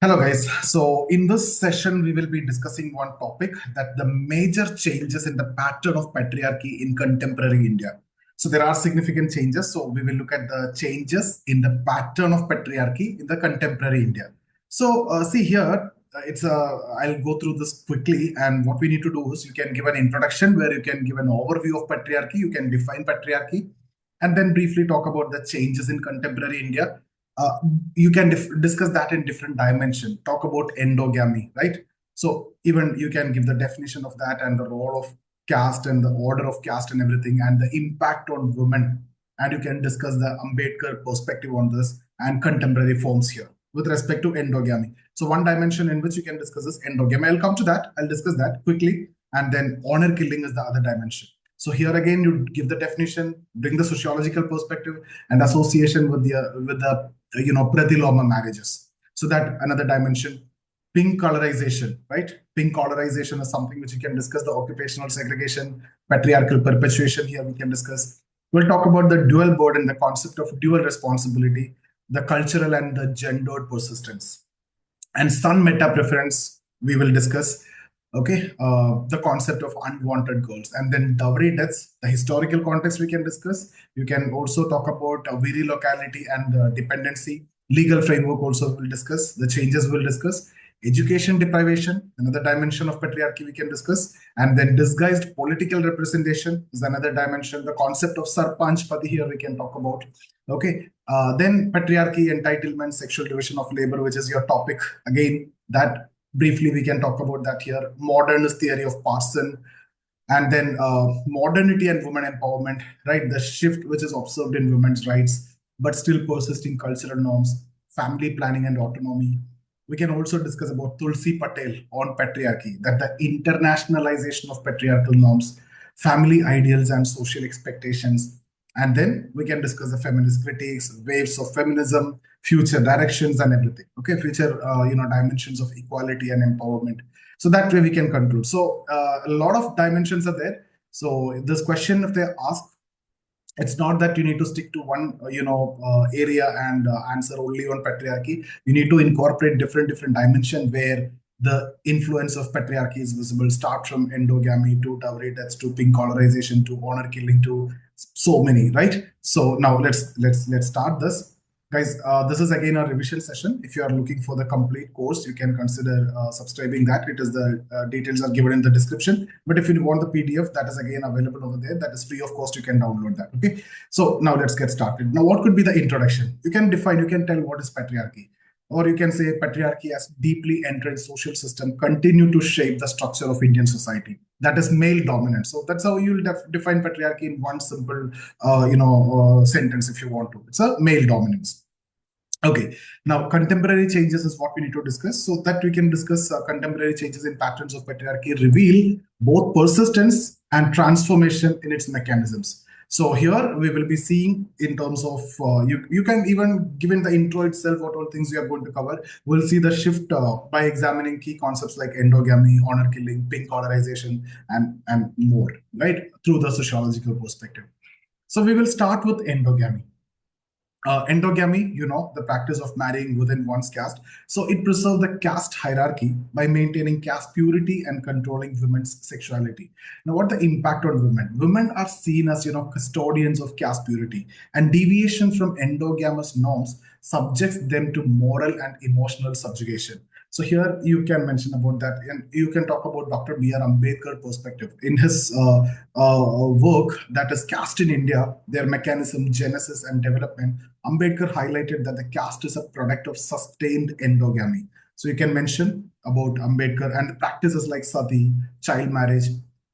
Hello guys. So in this session, we will be discussing one topic that the major changes in the pattern of patriarchy in contemporary India. So there are significant changes. So we will look at the changes in the pattern of patriarchy in the contemporary India. So see here, I'll go through this quickly. And what we need to do is you can give an introduction where you can give an overview of patriarchy. You can define patriarchy and then briefly talk about the changes in contemporary India. uh, you can discuss that in different dimension. Talk about endogamy, right? So even you can give the definition of that and the role of caste and the order of caste and everything and the impact on women. And you can discuss the Ambedkar perspective on this and contemporary forms here with respect to endogamy. So one dimension in which you can discuss is endogamy. I'll come to that. I'll discuss that quickly. And then honor killing is the other dimension. So here again, you give the definition, bring the sociological perspective and association with the pratiloma marriages. So that another dimension. Pink colorization, right? Pink colorization is something which you can discuss. The occupational segregation, patriarchal perpetuation, here we can discuss. We'll talk about the dual burden, the concept of dual responsibility, the cultural and the gendered persistence. And sun meta preference we will discuss. Okay, the concept of unwanted girls, and then dowry deaths, the historical context we can discuss. You can also talk about viri locality and dependency. Legal framework also will discuss. The changes we'll discuss. Education deprivation, another dimension of patriarchy we can discuss. And then disguised political representation is another dimension. The concept of sarpanch padi here we can talk about. Okay, then patriarchy, entitlement, sexual division of labor, which is your topic. Again, that briefly we can talk about that here. Modernist theory of Parson, and then modernity and women empowerment, right? The shift which is observed in women's rights, but still persisting cultural norms, family planning and autonomy. We can also discuss about Tulsi Patel on patriarchy, that the internationalization of patriarchal norms, family ideals and social expectations. And then we can discuss the feminist critiques, waves of feminism, future directions and everything. Okay, future dimensions of equality and empowerment. So that way we can conclude. So a lot of dimensions are there. So this question, if they ask, it's not that you need to stick to one area and answer only on patriarchy. You need to incorporate different dimension where the influence of patriarchy is visible. Start from endogamy to dowry deaths to pink colorization to honor killing to so many, right? So now let's start this. Guys, this is again a revision session. If you are looking for the complete course, you can consider subscribing that. It is the details are given in the description. But if you want the PDF, that is again available over there. That is free of cost. You can download that. Okay. So now let's get started. Now, what could be the introduction? You can define, you can tell what is patriarchy. Or you can say patriarchy has deeply entrenched social system, continue to shape the structure of Indian society. That is male dominant. So that's how you'll define patriarchy in one simple, sentence if you want to. It's a male dominance. Okay, now contemporary changes is what we need to discuss. So that we can discuss contemporary changes in patterns of patriarchy reveal both persistence and transformation in its mechanisms. So here we will be seeing in terms of, you can even, given the intro itself, what all things we are going to cover, we'll see the shift by examining key concepts like endogamy, honor killing, pink colorization, and more, right, through the sociological perspective. So we will start with endogamy. Endogamy, the practice of marrying within one's caste. So it preserves the caste hierarchy by maintaining caste purity and controlling women's sexuality. Now, what the impact on women? Women are seen as, custodians of caste purity, and deviation from endogamous norms subjects them to moral and emotional subjugation. So here you can mention about that, and you can talk about Dr. B.R. Ambedkar perspective in his work, that is Caste in India, their mechanism, genesis, and development. Ambedkar highlighted that the caste is a product of sustained endogamy. So you can mention about Ambedkar and practices like sati, child marriage,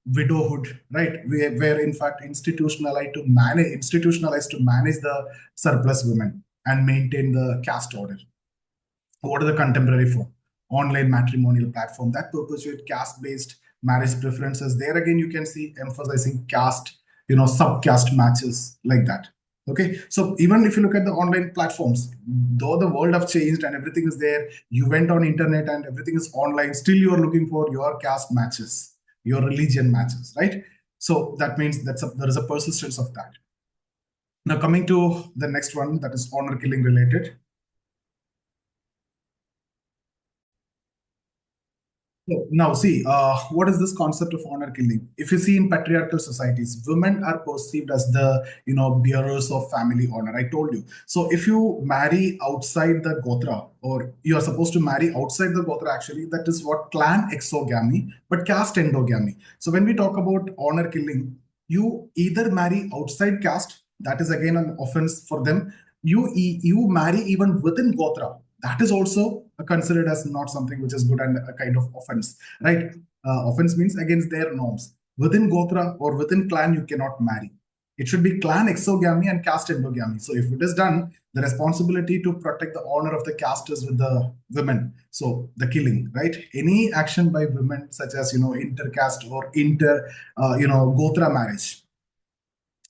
widowhood, right? Where in fact institutionalized to manage the surplus women and maintain the caste order. What are the contemporary form? Online matrimonial platform that perpetuate caste-based marriage preferences. There again, you can see emphasizing caste, subcaste matches like that. Okay, so even if you look at the online platforms, though the world have changed and everything is there, you went on internet and everything is online, still you are looking for your caste matches, your religion matches, right? So that means there is a persistence of that. Now coming to the next one, that is honor killing related. So now, see, what is this concept of honor killing? If you see in patriarchal societies, women are perceived as the bearers of family honor. I told you. So if you marry outside the gotra, or you are supposed to marry outside the gotra, actually, that is what clan exogamy, but caste endogamy. So when we talk about honor killing, you either marry outside caste, that is again an offense for them. You marry even within gotra, that is also considered as not something which is good and a kind of offense, right? Offense means against their norms. Within Gotra or within clan, you cannot marry. It should be clan exogamy and caste endogamy. So if it is done, the responsibility to protect the honor of the caste is with the women. So the killing, right? Any action by women, such as intercaste or Gotra marriage,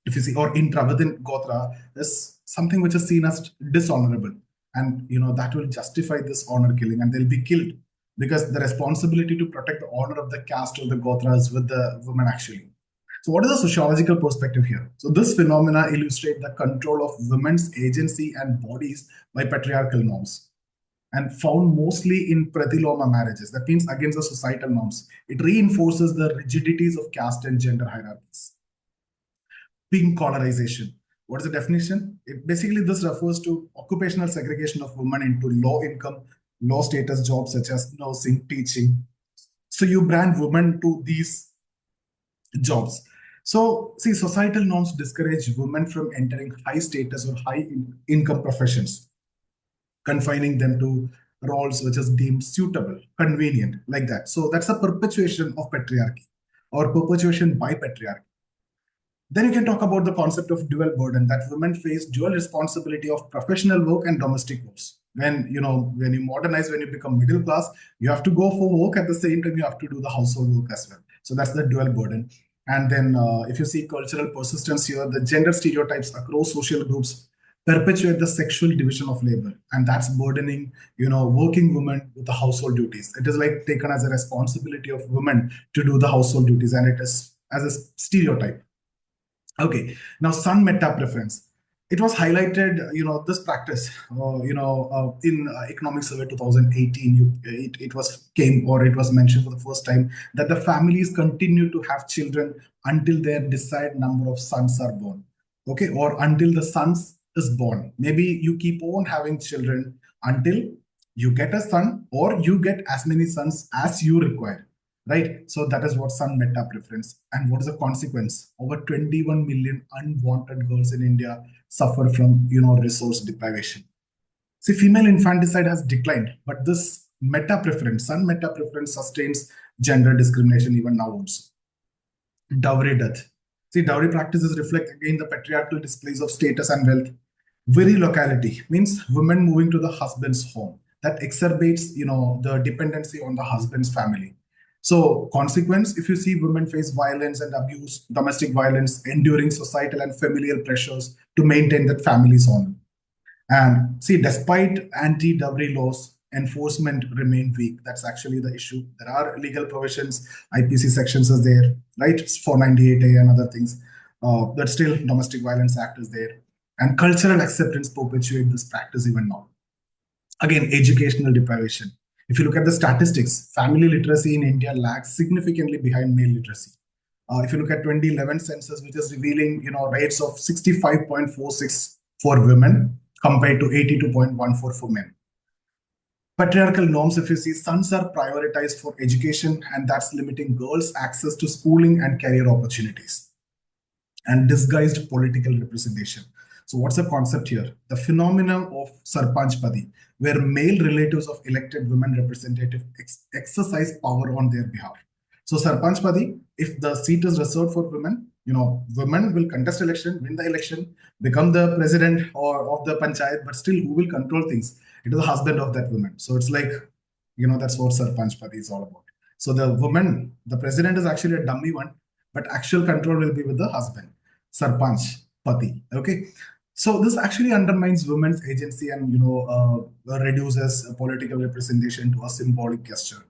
if you see, or intra within Gotra, is something which is seen as dishonorable. And that will justify this honor killing, and they'll be killed because the responsibility to protect the honor of the caste or the Gotra is with the women actually. So, what is the sociological perspective here? So, this phenomena illustrate the control of women's agency and bodies by patriarchal norms, and found mostly in pratiloma marriages. That means against the societal norms. It reinforces the rigidities of caste and gender hierarchies. Being collarization. What is the definition? Basically, this refers to occupational segregation of women into low income, low status jobs such as nursing, teaching. So you brand women to these jobs. So, see, societal norms discourage women from entering high status or high income professions, confining them to roles which is deemed suitable, convenient, like that. So that's a perpetuation of patriarchy or perpetuation by patriarchy. Then you can talk about the concept of dual burden, that women face dual responsibility of professional work and domestic works. When you modernize, when you become middle class, you have to go for work at the same time you have to do the household work as well. So that's the dual burden. And then if you see cultural persistence here, the gender stereotypes across social groups perpetuate the sexual division of labor, and that's burdening working women with the household duties. It is like taken as a responsibility of women to do the household duties, and it is as a stereotype. Okay, now sun meta preference. It was highlighted, this practice, in Economic Survey 2018. It was came or it was mentioned for the first time that the families continue to have children until their desired number of sons are born. Okay, or until the sons is born. Maybe you keep on having children until you get a son or you get as many sons as you require, right? So that is what sun meta preference. And what is the consequence? Over 21 million unwanted girls in India suffer from, resource deprivation. See, female infanticide has declined, but this meta preference, sun meta preference, sustains gender discrimination even now also. Dowry death. See, dowry practices reflect again the patriarchal displays of status and wealth. Very locality means women moving to the husband's home. That exacerbates, the dependency on the husband's family. So, consequence, if you see women face violence and abuse, domestic violence, enduring societal and familial pressures to maintain that family's honor. And see, despite anti-dowry laws, enforcement remain weak. That's actually the issue. There are legal provisions, IPC sections is there, right? 498A and other things. But still, Domestic Violence Act is there. And cultural acceptance perpetuate this practice even now. Again, educational deprivation. If you look at the statistics, family literacy in India lags significantly behind male literacy. If you look at 2011 census, which is revealing rates of 65.46 for women compared to 82.14 for men. Patriarchal norms, if you see, sons are prioritized for education, and that's limiting girls' access to schooling and career opportunities. And disguised political representation. So, what's the concept here? The phenomenon of Sarpanch Padi, where male relatives of elected women representatives exercise power on their behalf. So, Sarpanch Padi, if the seat is reserved for women, women will contest election, win the election, become the president or of the panchayat, but still who will control things? It is the husband of that woman. So it's like, that's what Sarpanch Padi is all about. So the woman, the president is actually a dummy one, but actual control will be with the husband, Sarpanch Pati. Okay. So this actually undermines women's agency and reduces political representation to a symbolic gesture.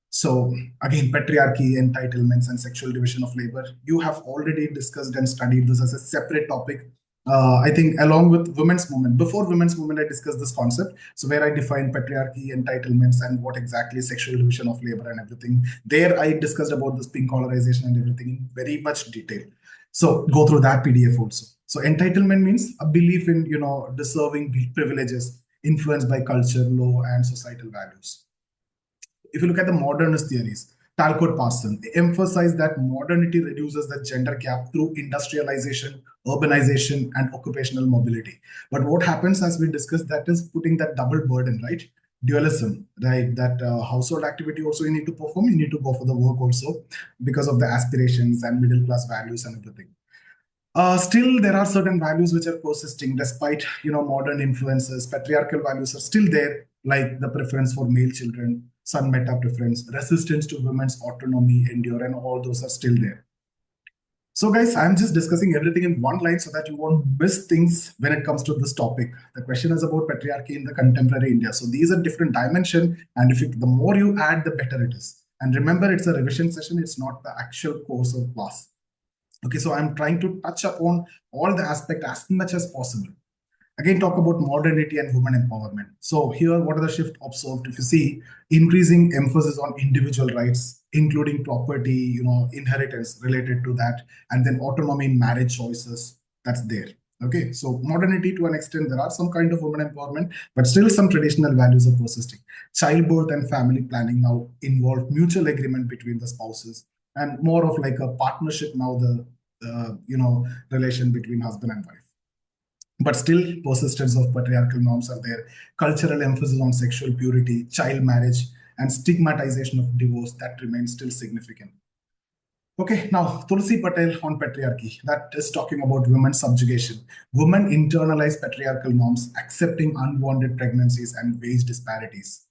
So again, patriarchy, entitlements, and sexual division of labor. You have already discussed and studied this as a separate topic I think along with women's movement. Before women's movement, I discussed this concept. So where I define patriarchy, entitlements, and what exactly is sexual division of labor and everything. There I discussed about this pink collarization and everything in very much detail. So go through that PDF also. So entitlement means a belief in, deserving privileges influenced by culture, law, and societal values. If you look at the modernist theories, Talcott Parson, they emphasize that modernity reduces the gender gap through industrialization, urbanization, and occupational mobility. But what happens, as we discussed, that is putting that double burden, right? Dualism, right? That household activity also you need to perform, you need to go for the work also because of the aspirations and middle class values and everything. Still, there are certain values which are persisting despite modern influences. Patriarchal values are still there, like the preference for male children, son meta preference, resistance to women's autonomy, endure, and all those are still there. So, guys, I'm just discussing everything in one line so that you won't miss things when it comes to this topic. The question is about patriarchy in the contemporary India. So these are different dimension, and the more you add, the better it is. And remember, it's a revision session; it's not the actual course or class. Okay, so I'm trying to touch upon all the aspect as much as possible. Again, talk about modernity and women empowerment. So here, what are the shift observed? If you see, increasing emphasis on individual rights, including property, inheritance related to that, and then autonomy in marriage choices, that's there. Okay, so modernity to an extent, there are some kind of women empowerment, but still some traditional values are persisting. Childbirth and family planning now involve mutual agreement between the spouses and more of like a partnership now, the relation between husband and wife. But still, persistence of patriarchal norms are there. Cultural emphasis on sexual purity, child marriage, and stigmatization of divorce that remains still significant. Okay, now Tulsi Patel on patriarchy. That is talking about women's subjugation. Women internalize patriarchal norms, accepting unwanted pregnancies and wage disparities.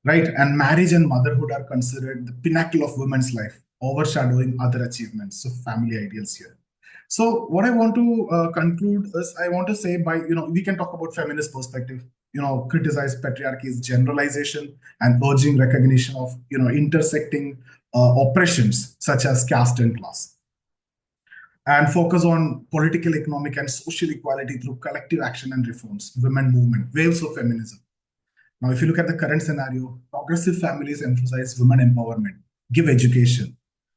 Right? And marriage and motherhood are considered the pinnacle of women's life, overshadowing other achievements. So, family ideals here. So what I want to conclude is I want to say by, we can talk about feminist perspective, criticize patriarchy's generalization and urging recognition of, intersecting oppressions such as caste and class, and focus on political, economic, and social equality through collective action and reforms, women movement, waves of feminism. Now, if you look at the current scenario, progressive families emphasize women empowerment, give education,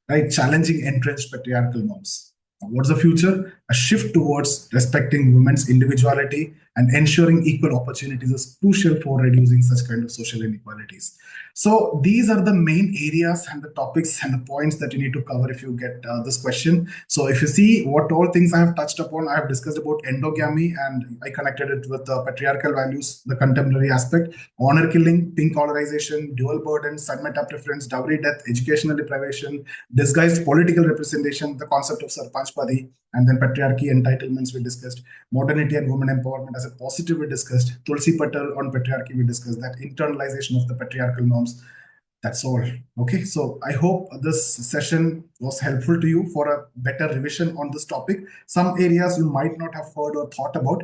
right? Challenging entrenched patriarchal norms. What's the future? A shift towards respecting women's individuality and ensuring equal opportunities is crucial for reducing such kind of social inequalities. So these are the main areas and the topics and the points that you need to cover if you get this question. So if you see what all things I have touched upon, I have discussed about endogamy and I connected it with the patriarchal values, the contemporary aspect, honor killing, pink collarization, dual burden, son meta preference, dowry death, educational deprivation, disguised political representation, the concept of sarpanchpadi, and then patriarchy, entitlements we discussed, modernity and women empowerment as a positive we discussed, Tulsi Patel on patriarchy we discussed, that internalization of the patriarchal norms. That's all. Okay, so I hope this session was helpful to you for a better revision on this topic. Some areas you might not have heard or thought about,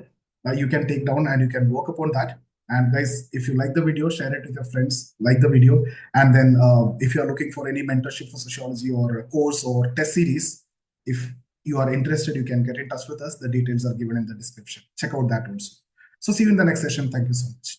you can take down and you can work upon that. And guys, if you like the video, share it with your friends, like the video. And then if you're looking for any mentorship for sociology or a course or test series, if you are interested, you can get in touch with us. The details are given in the description. Check out that also. So see you in the next session. Thank you so much.